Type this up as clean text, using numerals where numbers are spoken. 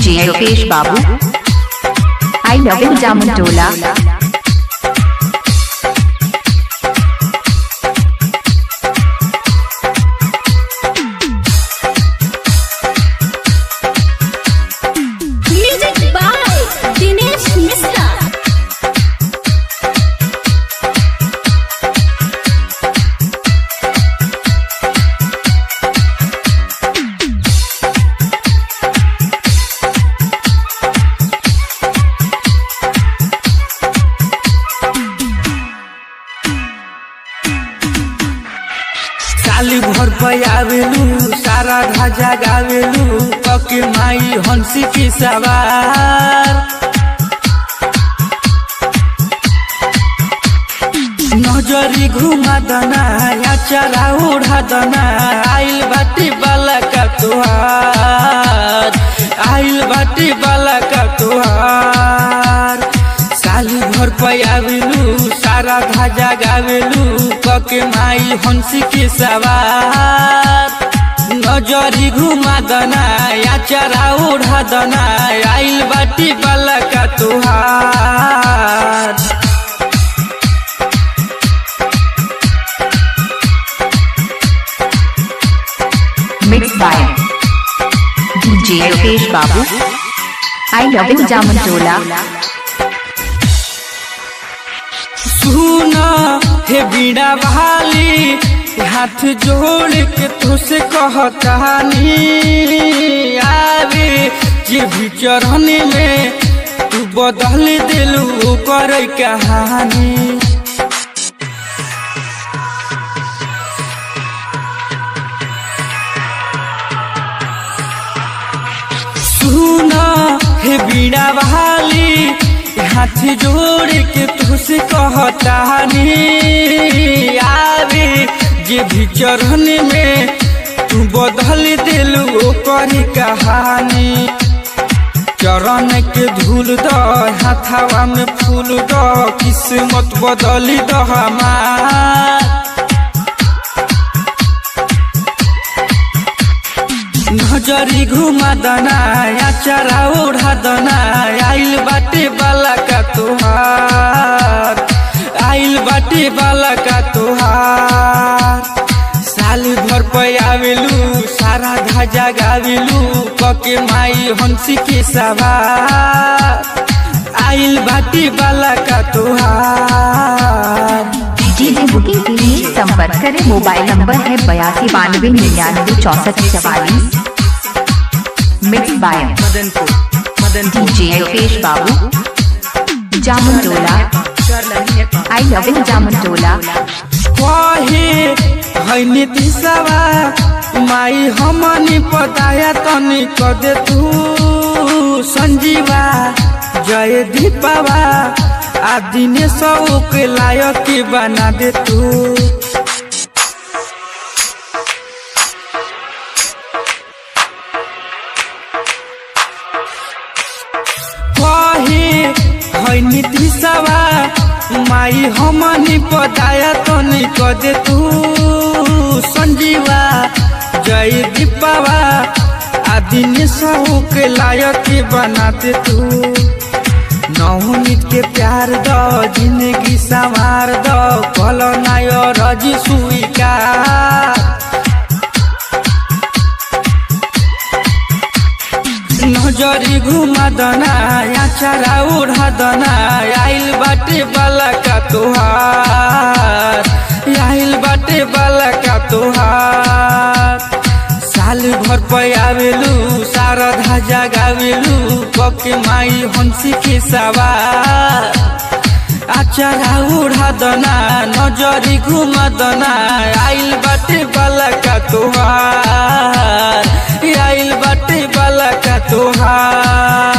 DJ Rukesh बाबू, I love you जामुन टोला। साली भर पयावेलू सारा ध्वजा गावेलू पके माई हंसी की सवार। नजरी घुमा दना या चरा उड़ा दना आइल बाटी बाला का तुहार, आइल बाटी बाला का तुहार। साली भर पयावेलू सारा ध्वजा गावेलू पके माई हंसी की सवार। नजरी घुमा दना या चरा उड़ा दना आइल बाटी बाला का तुहार। मिक्स बाय डीजे रुकेश बाबू, आई लव यू जामुन टोला। सुना हे बीड़ा वाली हाथ जोड़ के तुझसे कहतानी, आवे जे भी चरण में तू बदल दिलू कर कहानी। सुना हे बीड़ा वाली हाथ जोड़ के तुझसे कहतानी, आवे जे भी चरण में तू बदल दिलू कर कहानी। चरण के धूल द हाथवा में फूल द किस्मत बदली द हमार। नजरी घुमा दना या चरा उड़ा दना आइल बाटे बाला का तुहार, आइल बाटे बाला का तुहार। साली भर पयावेलू सारा ध्वजा गावेलू पके माई हंसी की सवार। आइल बाटे बाला का तुहार। डीजे बुकिंग के लिए संपर्क करें, मोबाइल नंबर है 8292996444। मिक्स बाय डीजे रुकेश बाबू, जामुन टोला, आई लव यू जामुन टोला। कहे नीति सवा माई हमनी पताया तनी कदे तू संजीवा जय दीपावा आदि ने सौ के लायक बना दे तू। कहे नीति सवा माई हमनी पताया तनी कदे तू संजीवा जय दीपावा आदि ने सौ के लायक बना दे तू। नवनीत के प्यार दो जिंदगी संवार दो कल नाय रजी स्वीकार। नजरी घुमा दना या चरा उड़ा दना आइल बाटे बाला का तुहार, आइल बाटे बाला का तुहार। साल भर पयावेलू सारा ध्वजा गावेलू पके माई हंसी की सवार। आचरा उड़ा दना नजरी घुमा दना आइल बाटे बाला का तुहार, आइल बाटे बाला का तुहार।